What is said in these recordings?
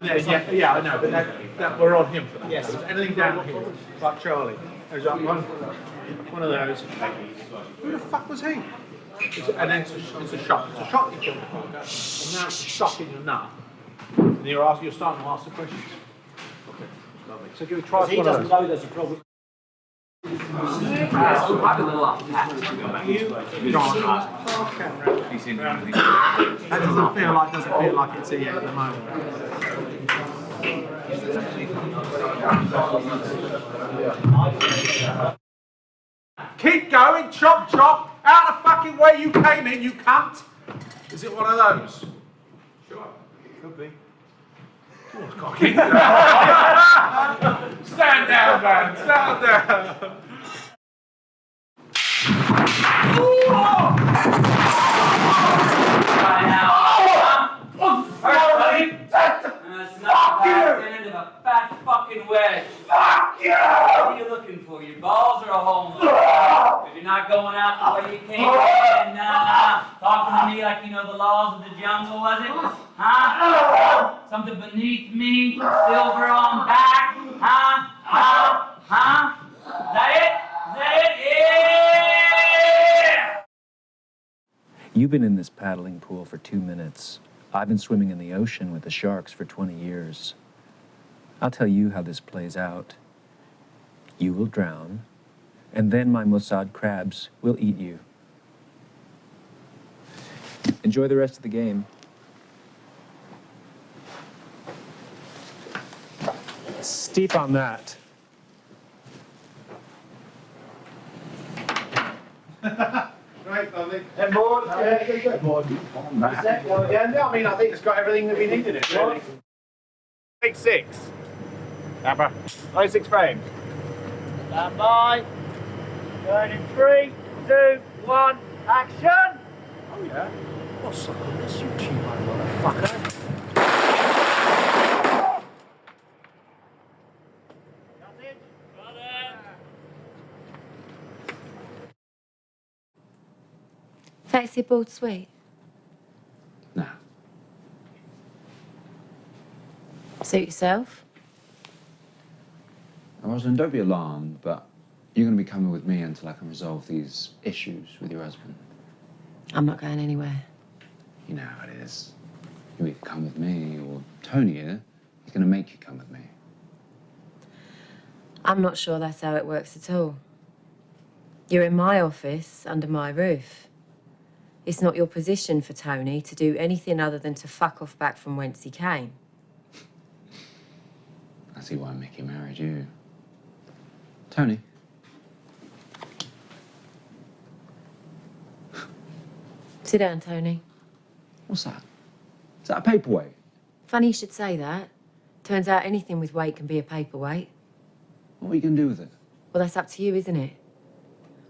Yeah, I know, but that we're on him for that. Yes. Anything down here, like Charlie. There's like one of those. Who the fuck was he? And then it's a shot. It's a shot you kill the fucker. And now it's stuck in your nut. And you're starting to ask the questions. Okay, lovely. So give it a try. He doesn't know there's a problem. He that doesn't feel like it's here at the moment. Keep going, chop chop, out the fucking way you came in, you cunt. Is it one of those? Sure, could be. Oh, it's got to keep going. Stand down, man, stand down. Fucking wedge. Fuck you! What are you looking for? Your balls or a home run? If you're not going out the way you came in, talking to me like you know the laws of the jungle, was it? Huh? Something beneath me, silver on back, huh? Is that it? Yeah! You've been in this paddling pool for 2 minutes. I've been swimming in the ocean with the sharks for 20 years. I'll tell you how this plays out. You will drown, and then my Mossad crabs will eat you. Enjoy the rest of the game. Steep on that. Right, lovely. And board, yeah, board. Yeah, I mean, I think it's got everything that we needed it, really. Take 6. Amber. 96 frames. Stand by. Going in 3, 2, 1, action! Oh yeah. What's up with this, you cheap motherfucker? Got it? Got it! Fancy a boiled sweet? Nah. Suit yourself? Rosalind, don't be alarmed, but you're going to be coming with me until I can resolve these issues with your husband. I'm not going anywhere. You know how it is. You either come with me, or Tony here, he's going to make you come with me. I'm not sure that's how it works at all. You're in my office, under my roof. It's not your position for Tony to do anything other than to fuck off back from whence he came. I see why Mickey married you. Tony. Sit down, Tony. What's that? Is that a paperweight? Funny you should say that. Turns out anything with weight can be a paperweight. What are you going to do with it? Well, that's up to you, isn't it?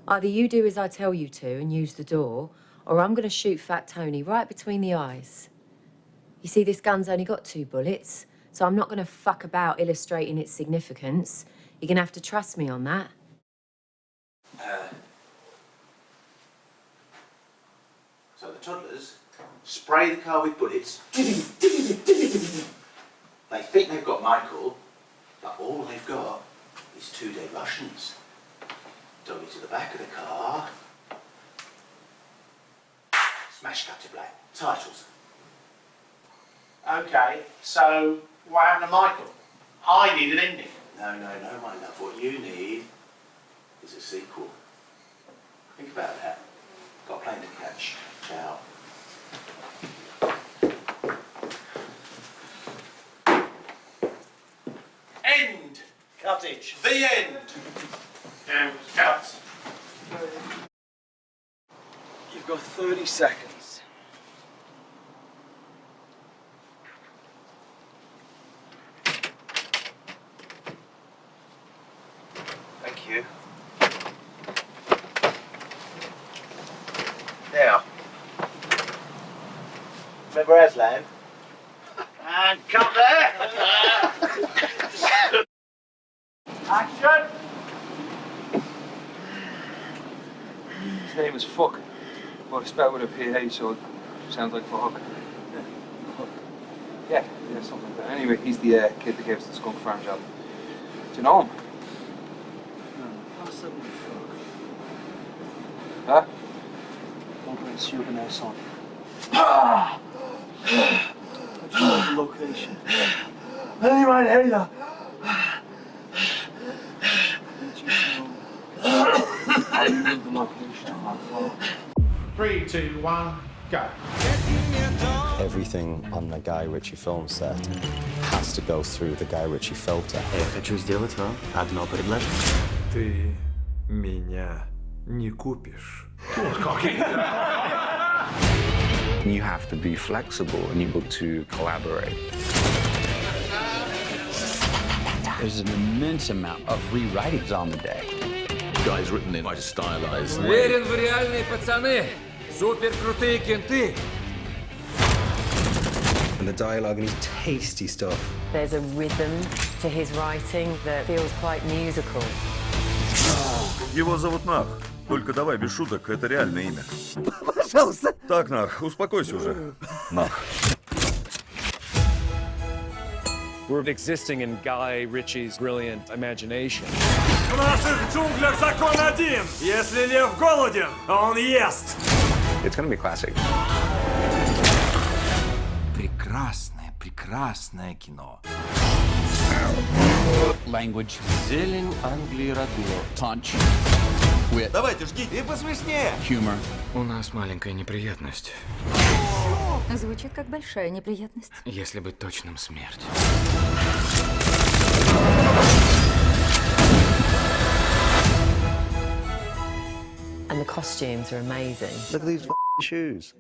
Either you do as I tell you to and use the door, or I'm going to shoot Fat Tony right between the eyes. You see, this gun's only got 2 bullets, so I'm not going to fuck about illustrating its significance. You're going to have to trust me on that. So the toddlers spray the car with bullets. They think they've got Michael, but all they've got is 2 dead Russians. Dolly to the back of the car. Smash cut to black. Titles. Okay, so what happened to Michael? I need an ending. No, my love. What you need is a sequel. Think about that. Got a plane to catch. Ciao. End. Cottage. The end. Down, cut. You've got 30 seconds. Thank you. Now, remember Aslan? And cut there. Action. His name is Fuck. Well, it's spelled with a PH, so it sounds like fuck. Yeah, something like that. Anyway, he's the kid that gave us the skunk farm job. Do you know him? Huh? The location. Anyone here? The location on my phone. 3, 2, 1, go. Everything on the Guy Ritchie film set has to go through the Guy Ritchie filter. Я хочу сделать вам одно предложение. Ты меня не купишь. You have to be flexible and able to collaborate. There's an immense amount of rewritings on the day. Guy's written in quite a stylized way. Уверен в реальные пацаны. Супер крутые кенты. And the dialogue and his tasty stuff. There's a rhythm to his writing that feels quite musical. Его зовут Нах. Только давай без шуток, это реальное имя. Пожалуйста. Так, Нах, успокойся уже. Нах. We're existing in Guy Ritchie's brilliant imagination. В наших джунглях закон один. Если лев голоден, он ест. It's going to be classic. Прекрасное, прекрасное кино. Language. Зелень Англии родной. Punch. Wit. Давайте, жги, и посмешнее. Humor. У нас маленькая неприятность. Звучит как большая неприятность. Если быть точным, смерть. And the costumes are amazing. Look at these shoes.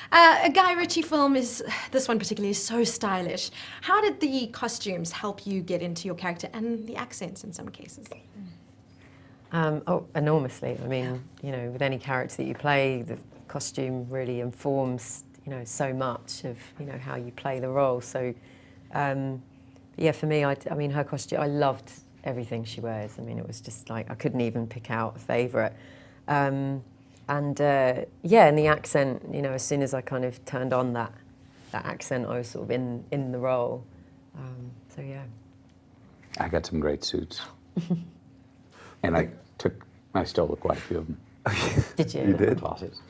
A Guy Ritchie film this one particularly, is so stylish. How did the costumes help you get into your character and the accents in some cases? Oh, enormously. I mean, you know, with any character that you play, the costume really informs, you know, so much of, you know, how you play the role. So, yeah, for me, I mean, her costume, I loved everything she wears. I mean, it was just like, I couldn't even pick out a favourite. Yeah, and the accent, you know, as soon as I kind of turned on that accent, I was sort of in the role. So, yeah. I got some great suits. And I stole quite a few of them. Did you? You did? Closets.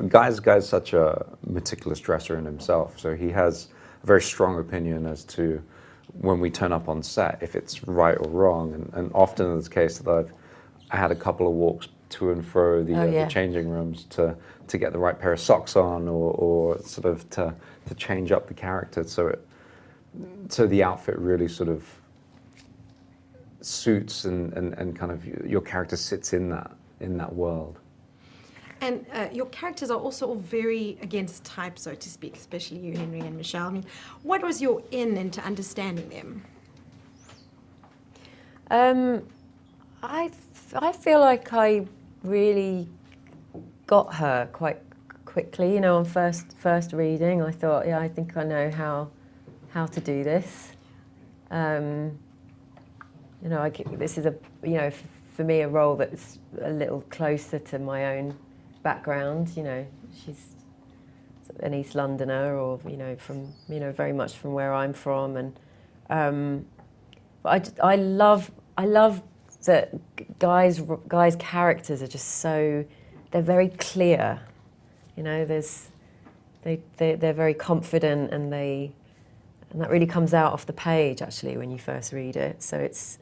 Guy's such a meticulous dresser in himself, so he has a very strong opinion as to when we turn up on set, if it's right or wrong. And often in this case that I had a couple of walks to and fro the changing rooms to get the right pair of socks on, or sort of to change up the character so the outfit really sort of suits and kind of your character sits in that world. And your characters are also all very against type, so to speak, especially you, Henry and Michelle. I mean, what was your in into understanding them? I feel like I really got her quite quickly. You know, on first reading, I thought, yeah, I think I know how to do this. You know, this is for me, a role that's a little closer to my own background. You know, she's an East Londoner, or very much from where I'm from, and but I love that guys' characters are just so, they're very clear. You know, they're very confident, and that really comes out off the page actually when you first read it. So it's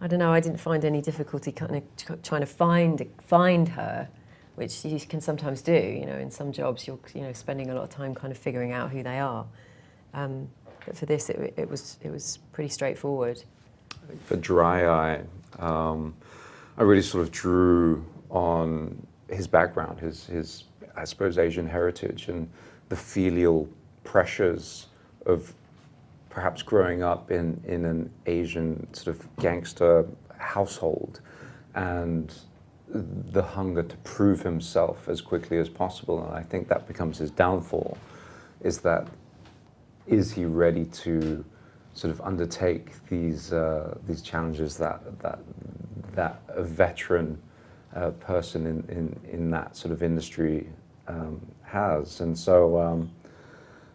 I don't know, I didn't find any difficulty kind of trying to find her, which you can sometimes do. You know, in some jobs you're spending a lot of time kind of figuring out who they are. But for this, it was pretty straightforward. For Dry Eye, I really sort of drew on his background, his I suppose Asian heritage, and the filial pressures of perhaps growing up in an Asian sort of gangster household, and the hunger to prove himself as quickly as possible. And I think that becomes his downfall, is he ready to sort of undertake these challenges that a veteran person in that sort of industry has. And so,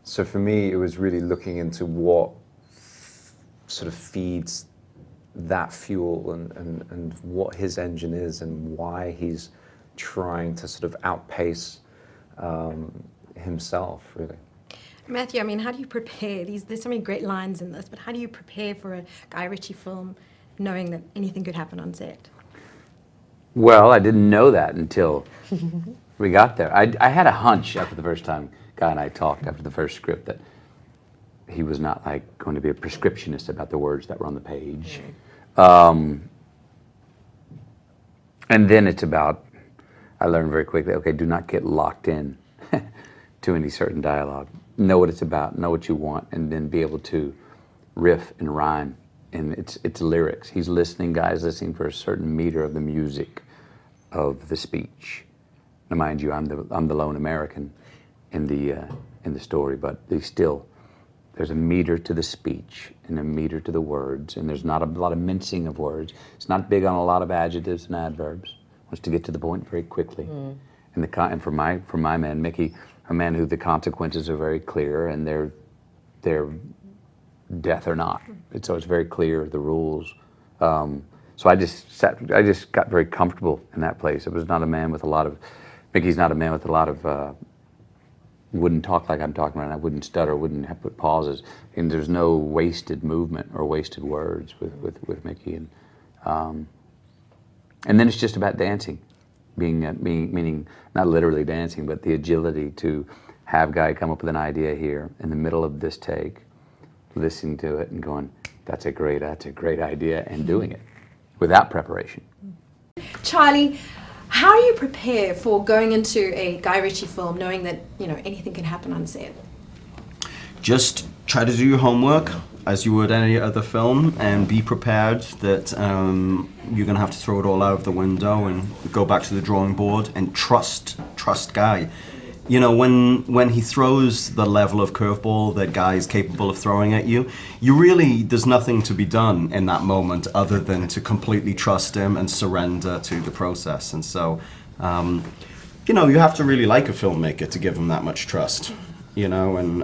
so for me, it was really looking into what sort of feeds that fuel and what his engine is and why he's trying to sort of outpace himself, really. Matthew, I mean, how do you prepare? There's so many great lines in this, but how do you prepare for a Guy Ritchie film knowing that anything could happen on set? Well, I didn't know that until we got there. I had a hunch after the first time Guy and I talked, after the first script, that he was not like going to be a prescriptionist about the words that were on the page. And then it's about, I learned very quickly, okay, do not get locked in to any certain dialogue. Know what it's about, know what you want, and then be able to riff and rhyme. And it's lyrics. He's listening, Guy's listening for a certain meter of the music of the speech. Now, mind you, I'm the lone American in the story, but there's a meter to the speech and a meter to the words, and there's not a lot of mincing of words. It's not big on a lot of adjectives and adverbs. Wants to get to the point very quickly. And for my man Mickey, a man who the consequences are very clear, and they're death or not. So it's very clear, the rules. So I just got very comfortable in that place. It was not a man with a lot of, Mickey's not a man with a lot of, wouldn't talk like I'm talking right now, wouldn't stutter, wouldn't have put pauses. And there's no wasted movement or wasted words with Mickey. And then it's just about dancing. Meaning not literally dancing, but the agility to have Guy come up with an idea here in the middle of this take, listening to it and going, that's a great idea, and doing it without preparation. Charlie, how do you prepare for going into a Guy Ritchie film knowing that, you know, anything can happen on set? Just try to do your homework as you would any other film, and be prepared that you're going to have to throw it all out of the window and go back to the drawing board and trust Guy. You know, when he throws the level of curveball that Guy is capable of throwing at you, there's nothing to be done in that moment other than to completely trust him and surrender to the process. And so, you know, you have to really like a filmmaker to give him that much trust. You know, and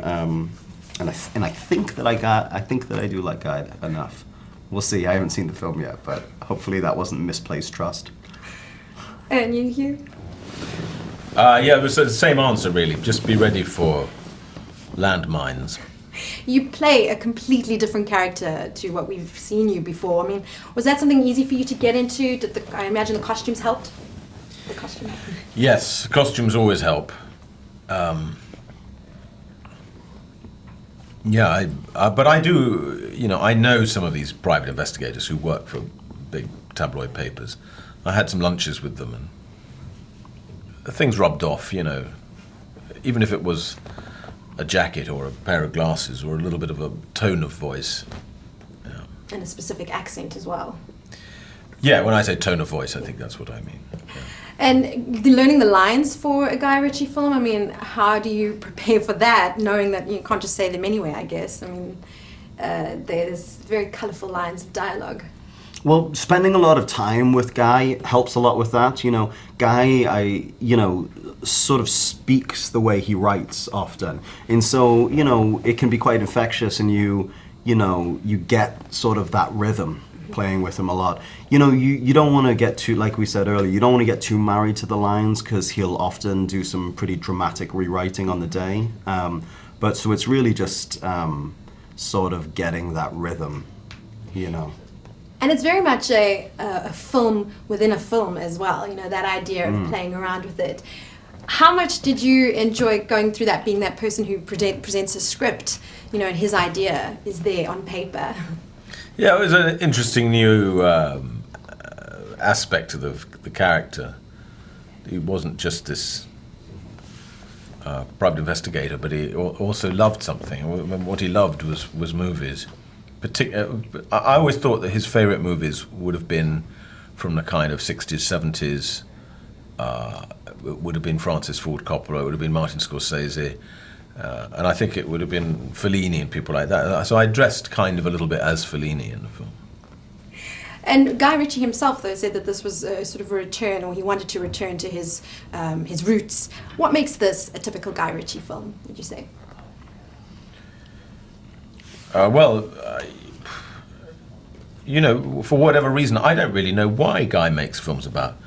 I think that I do like Guy enough. We'll see. I haven't seen the film yet, but hopefully that wasn't misplaced trust. And you, Hugh? Yeah, it was the same answer, really. Just be ready for landmines. You play a completely different character to what we've seen you before. I mean, was that something easy for you to get into? I imagine the costumes helped? The costumes? Yes, costumes always help. Yeah, but I do, you know, I know some of these private investigators who work for big tabloid papers. I had some lunches with them, and things rubbed off, you know, even if it was a jacket or a pair of glasses or a little bit of a tone of voice. Yeah. And a specific accent as well. Yeah, when I say tone of voice, I think that's what I mean. Yeah. And learning the lines for a Guy Ritchie film, I mean, how do you prepare for that, knowing that you can't just say them anyway, I guess? I mean, there's very colourful lines of dialogue. Well, spending a lot of time with Guy helps a lot with that. You know, Guy, sort of speaks the way he writes often. And so, you know, it can be quite infectious, and you get sort of that rhythm playing with him a lot. You know, you don't want to get too, like we said earlier, you don't want to get too married to the lines, because he'll often do some pretty dramatic rewriting on the day. But so it's really just sort of getting that rhythm, you know. And it's very much a film within a film as well, you know, that idea of playing around with it. How much did you enjoy going through that, being that person who presents a script, you know, and his idea is there on paper? Yeah, it was an interesting new aspect of the character. He wasn't just this private investigator, but he also loved something. What he loved was movies. I always thought that his favourite movies would have been from the kind of 60s, 70s. It would have been Francis Ford Coppola, it would have been Martin Scorsese, and I think it would have been Fellini and people like that. So I dressed kind of a little bit as Fellini in the film. And Guy Ritchie himself, though, said that this was sort of a return, or he wanted to return to his roots. What makes this a typical Guy Ritchie film, would you say? You know, for whatever reason, I don't really know why Guy makes films about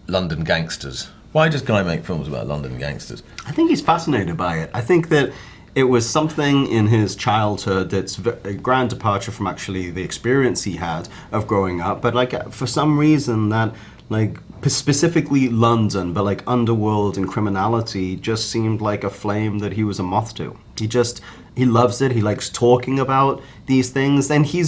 London gangsters. Why does Guy make films about London gangsters? I think he's fascinated by it. I think that it was something in his childhood that's a grand departure from actually the experience he had of growing up. But like for some reason that like specifically London, but like underworld and criminality just seemed like a flame that he was a moth to. He loves it. He likes talking about these things, and he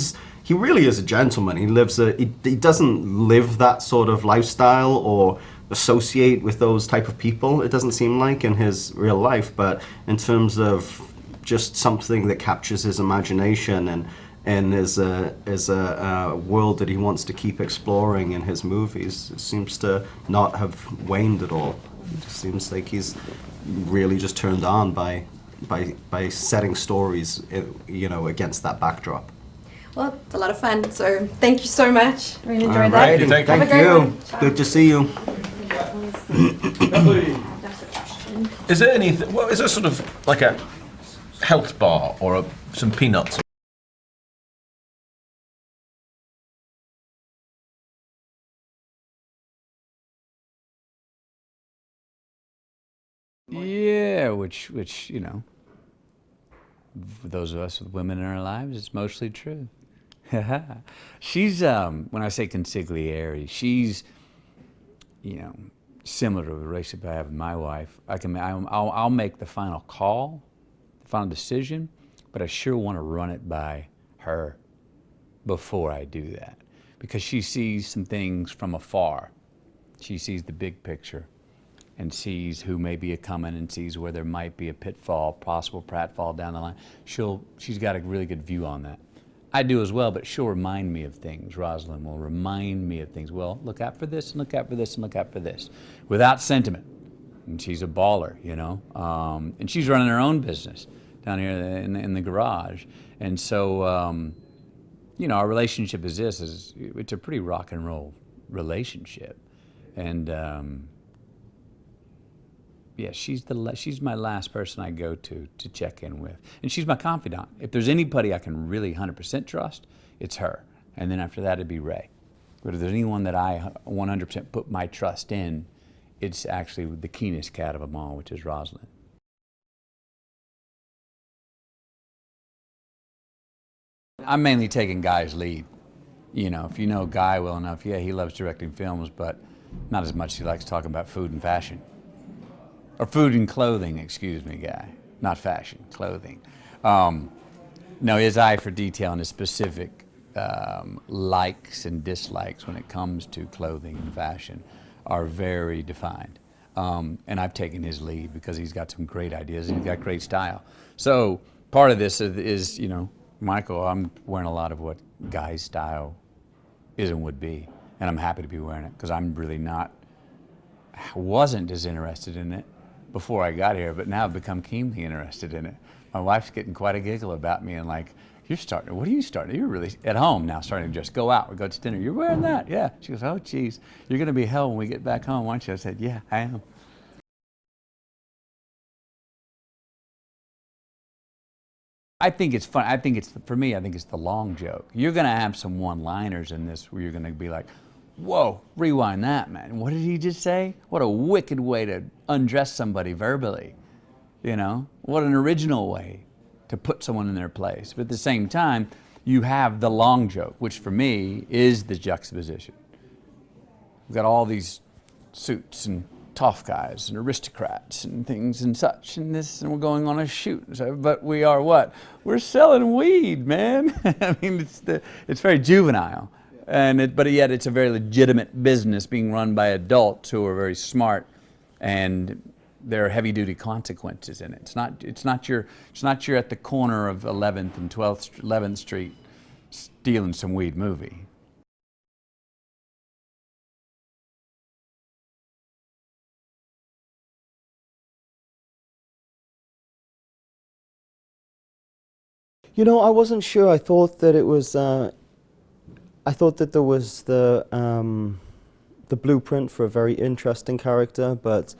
really is a gentleman. He doesn't live that sort of lifestyle or associate with those type of people, it doesn't seem like, in his real life, but in terms of just something that captures his imagination and is a world that he wants to keep exploring in his movies, it seems to not have waned at all. It just seems like he's really just turned on by setting stories, you know, against that backdrop. Well, it's a lot of fun, so thank you so much. Really enjoyed that. Thank Have a great you. one. Good to see you. Is there anything? Well, is there sort of like a health bar or some peanuts? Yeah, which you know, for those of us with women in our lives, it's mostly true. She's when I say consigliere, she's, you know, similar to the relationship I have with my wife. I'll make the final call, the final decision, but I sure want to run it by her before I do that, because she sees some things from afar. She sees the big picture and sees who may be coming and sees where there might be a pitfall, possible pratfall down the line. She's got a really good view on that. I do as well, but she'll remind me of things. Rosalind will remind me of things. Well, look out for this, and look out for this, and look out for this, without sentiment. And she's a baller, you know. And she's running her own business down here in the garage. And so, you know, our relationship is it's a pretty rock and roll relationship. And yeah, she's my last person I go to check in with. And she's my confidant. If there's anybody I can really 100% trust, it's her. And then after that, it'd be Ray. But if there's anyone that I 100% put my trust in, it's actually the keenest cat of them all, which is Rosalind. I'm mainly taking Guy's lead. You know, if you know Guy well enough, yeah, he loves directing films, but not as much as he likes talking about food and fashion. Or food and clothing, excuse me, Guy. Not fashion, clothing. No, his eye for detail and his specific likes and dislikes when it comes to clothing and fashion are very defined. And I've taken his lead because he's got some great ideas and he's got great style. So part of this is, you know, Michael, I'm wearing a lot of what Guy's style is and would be. And I'm happy to be wearing it because I'm really wasn't as interested in it before I got here, but now I've become keenly interested in it. My wife's getting quite a giggle about me and like, what are you starting? You're really at home now starting to just go out. We go to dinner. You're wearing that? Yeah. She goes, oh, geez, you're going to be hell when we get back home, aren't you? I said, yeah, I am. I think it's fun. For me, I think it's the long joke. You're going to have some one-liners in this where you're going to be like, whoa, rewind that, man. What did he just say? What a wicked way to undress somebody verbally. You know, what an original way to put someone in their place. But at the same time, you have the long joke, which for me is the juxtaposition. We've got all these suits and tough guys and aristocrats and things and such and this, and we're going on a shoot. So, but we are what? We're selling weed, man. I mean, it's very juvenile. But yet it's a very legitimate business being run by adults who are very smart, and there are heavy-duty consequences in it. It's not you're at the corner of 11th and 11th Street stealing some weed movie. You know, I wasn't sure. I thought that it was I thought that there was the blueprint for a very interesting character, but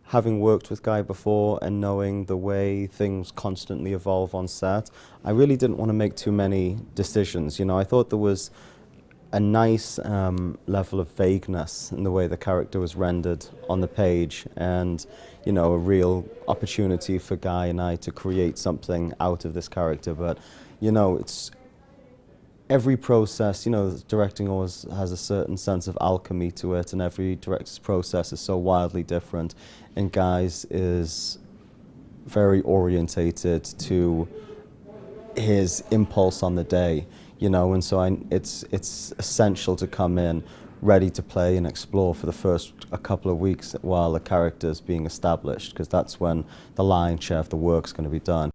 having worked with Guy before and knowing the way things constantly evolve on set, I really didn't want to make too many decisions. You know, I thought there was a nice level of vagueness in the way the character was rendered on the page, and you know, a real opportunity for Guy and I to create something out of this character. But you know, it's every process, you know, directing always has a certain sense of alchemy to it, and every director's process is so wildly different. And Guy's is very orientated to his impulse on the day, you know, and so it's essential to come in ready to play and explore for the first a couple of weeks while the character's being established, because that's when the lion's share of the work's going to be done.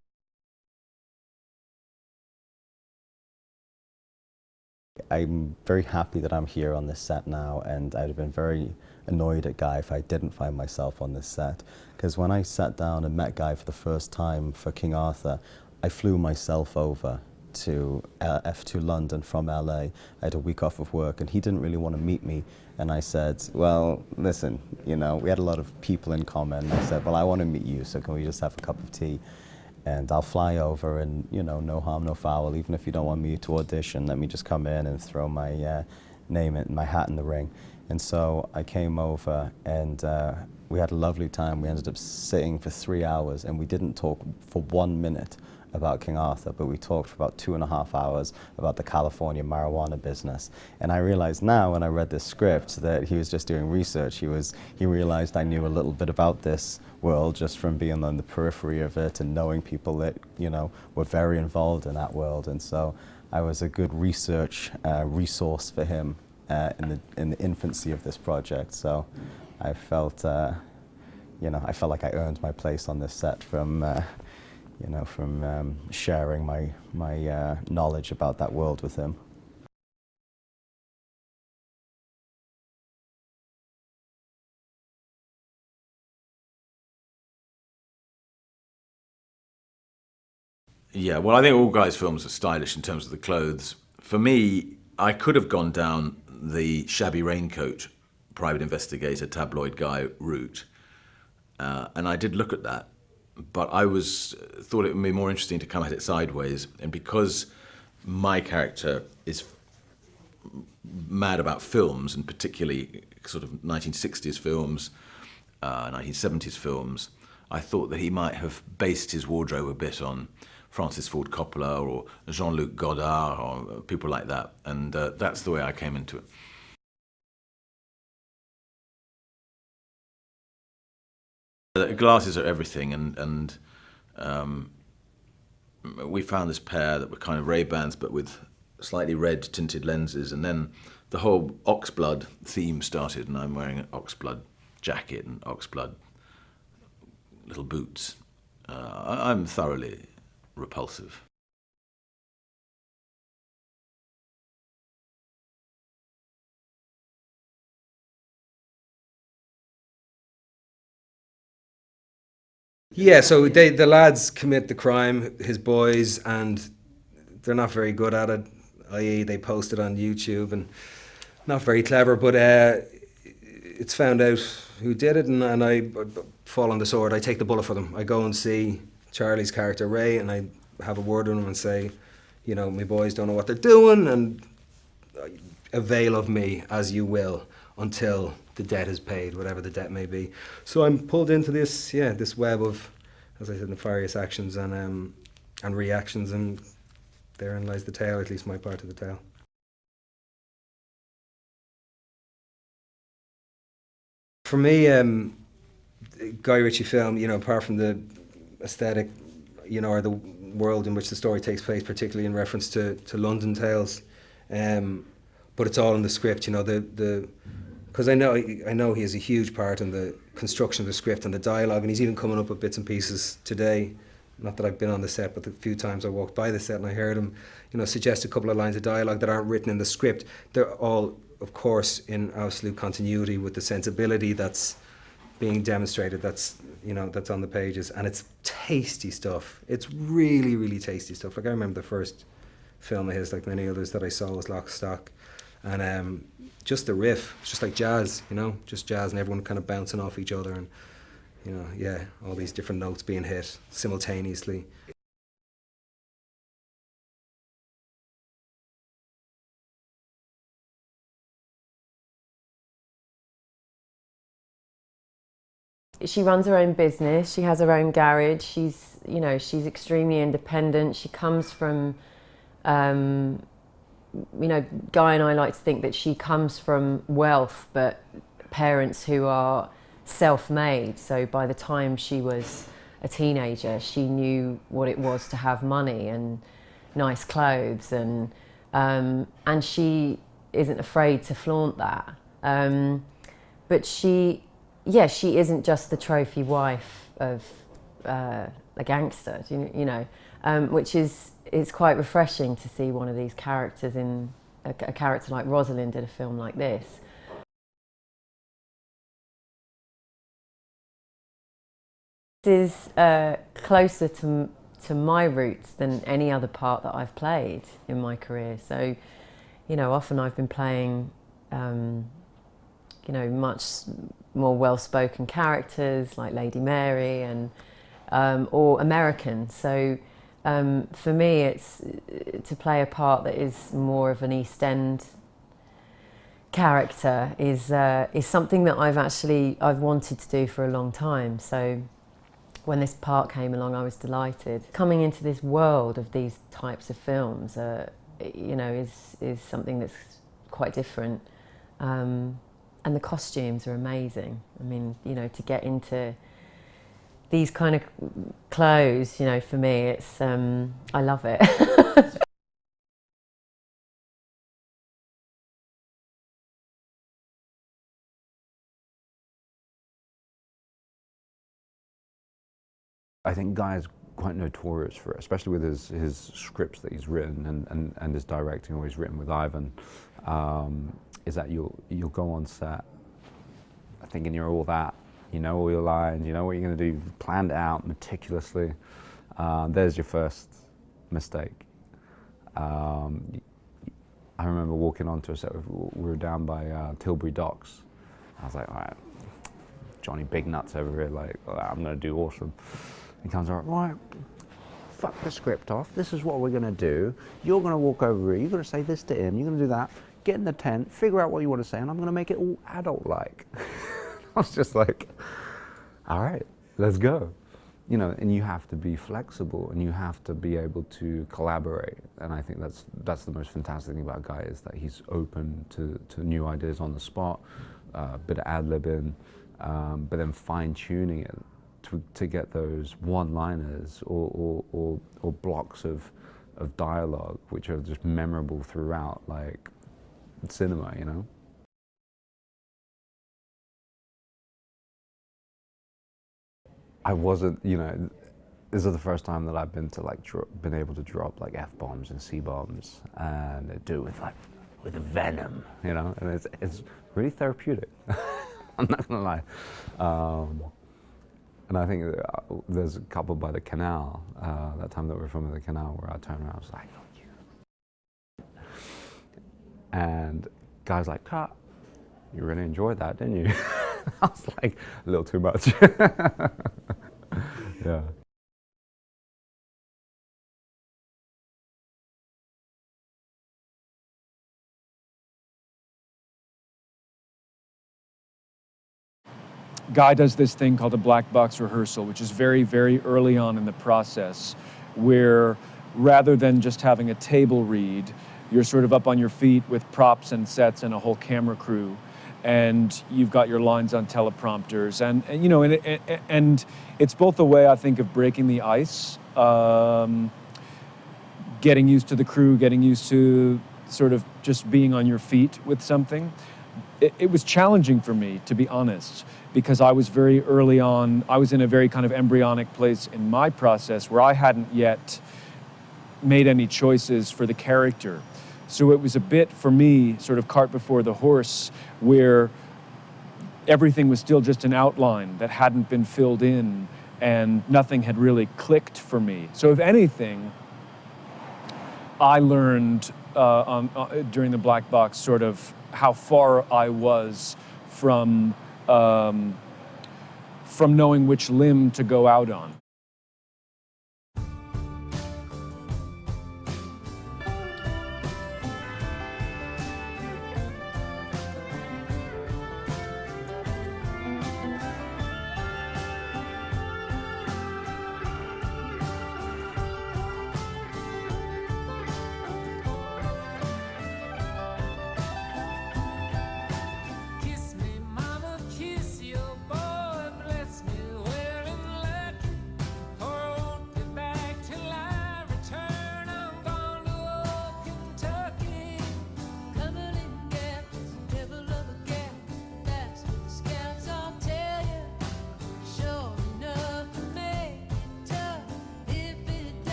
I'm very happy that I'm here on this set now, and I'd have been very annoyed at Guy if I didn't find myself on this set, because when I sat down and met Guy for the first time for King Arthur, I flew myself over to F2 London from LA. I had a week off of work and he didn't really want to meet me, and I said, well, listen, you know, we had a lot of people in common. I said, well, I want to meet you, so can we just have a cup of tea? And I'll fly over, and you know, no harm, no foul. Even if you don't want me to audition, let me just come in and throw my name in, my hat in the ring. And so I came over, and we had a lovely time. We ended up sitting for 3 hours, and we didn't talk for 1 minute about King Arthur, but we talked for about 2.5 hours about the California marijuana business. And I realized now, when I read this script, that he was just doing research. He realized I knew a little bit about this world just from being on the periphery of it and knowing people that, you know, were very involved in that world. And so I was a good research resource for him in the infancy of this project. So I felt, you know, I felt like I earned my place on this set from you know, from sharing my knowledge about that world with him. Yeah, well, I think all Guy's films are stylish in terms of the clothes. For me, I could have gone down the shabby raincoat, private investigator, tabloid guy route, and I did look at that. But I thought it would be more interesting to come at it sideways, and because my character is mad about films, and particularly sort of 1960s films, 1970s films, I thought that he might have based his wardrobe a bit on Francis Ford Coppola or Jean-Luc Godard or people like that, and that's the way I came into it. Glasses are everything, and we found this pair that were kind of Ray-Bans but with slightly red tinted lenses, and then the whole oxblood theme started, and I'm wearing an oxblood jacket and oxblood little boots. I'm thoroughly repulsive. Yeah, so the lads commit the crime, his boys, and they're not very good at it, i.e. they post it on YouTube, and not very clever, but it's found out who did it, and I fall on the sword. I take the bullet for them. I go and see Charlie's character, Ray, and I have a word with him and say, you know, my boys don't know what they're doing, and avail of me as you will until the debt is paid, whatever the debt may be. So I'm pulled into this, this web of, as I said, nefarious actions and reactions, and therein lies the tale, at least my part of the tale. For me, Guy Ritchie film, you know, apart from the aesthetic, you know, or the world in which the story takes place, particularly in reference to London tales, but it's all in the script, you know, because I know he has a huge part in the construction of the script and the dialogue, and he's even coming up with bits and pieces today. Not that I've been on the set, but the few times I walked by the set and I heard him, you know, suggest a couple of lines of dialogue that aren't written in the script. They're all, of course, in absolute continuity with the sensibility that's being demonstrated, that's, you know, that's on the pages, and it's tasty stuff. It's really, really tasty stuff. Like, I remember the first film of his, like many others that I saw, was Lock, Stock, And just the riff, it's just like jazz, you know, just jazz and everyone kind of bouncing off each other and, you know, yeah, all these different notes being hit simultaneously. She runs her own business, she has her own garage, she's, you know, she's extremely independent. She comes from, you know, Guy and I like to think that she comes from wealth, but parents who are self-made. So by the time she was a teenager, she knew what it was to have money and nice clothes, and she isn't afraid to flaunt that. But she isn't just the trophy wife of a gangster, you know, which is quite refreshing to see one of these characters in a character like Rosalind in a film like this. This is closer to my roots than any other part that I've played in my career. So, you know, often I've been playing, you know, much more well-spoken characters like Lady Mary and or American. So for me, it's to play a part that is more of an East End character is something that I've wanted to do for a long time. So when this part came along, I was delighted. Coming into this world of these types of films, you know, is something that's quite different. And the costumes are amazing. I mean, you know, to get into these kind of clothes, you know, for me, it's, I love it. I think Guy is quite notorious for it, especially with his scripts that he's written and his directing, or he's written with Ivan. Is that you'll go on set thinking you're all that, you know all your lines, you know what you're going to do, planned it out meticulously. There's your first mistake. I remember walking onto a set, we were down by Tilbury Docks. I was like, all right, Johnny Big Nuts over here, like, I'm going to do awesome. He comes over, right, fuck the script off, this is what we're going to do. You're going to walk over here, you're going to say this to him, you're going to do that. Get in the tent, figure out what you want to say, and I'm going to make it all adult-like. I was just like, all right, let's go. You know, and you have to be flexible, and you have to be able to collaborate. And I think that's the most fantastic thing about Guy, is that he's open to new ideas on the spot, a bit of ad-libbing, but then fine-tuning it to get those one-liners or blocks of dialogue, which are just memorable throughout, like cinema, you know? I wasn't, you know, this is the first time that I've been able to drop like F-bombs and C-bombs and do it with venom, you know, and it's really therapeutic. I'm not gonna lie. And I think there's a couple by the canal, that time that we were filming the canal, where I turned around, I was like, and Guy's like, "Cut, you really enjoyed that, didn't you?" I was like, a little too much. Yeah. Guy does this thing called a black box rehearsal, which is very, very early on in the process, where rather than just having a table read, you're sort of up on your feet with props and sets and a whole camera crew, and you've got your lines on teleprompters, and you know, and it's both a way, I think, of breaking the ice, getting used to the crew, getting used to sort of just being on your feet with something. It was challenging for me, to be honest, because I was very early on, I was in a very kind of embryonic place in my process where I hadn't yet made any choices for the character. So it was a bit, for me, sort of cart before the horse, where everything was still just an outline that hadn't been filled in and nothing had really clicked for me. So if anything, I learned during the black box, sort of how far I was from knowing which limb to go out on.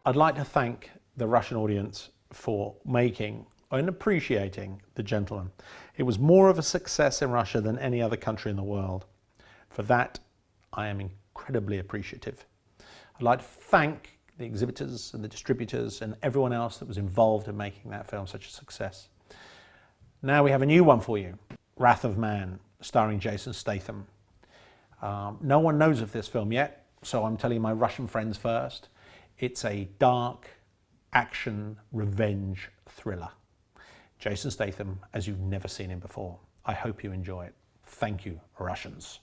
I'd like to thank the Russian audience for making and appreciating The Gentleman. It was more of a success in Russia than any other country in the world. For that, I am incredibly appreciative. I'd like to thank the exhibitors and the distributors and everyone else that was involved in making that film such a success. Now we have a new one for you, Wrath of Man, starring Jason Statham. No one knows of this film yet, so I'm telling my Russian friends first. It's a dark action revenge thriller. Jason Statham, as you've never seen him before. I hope you enjoy it. Thank you, Russians.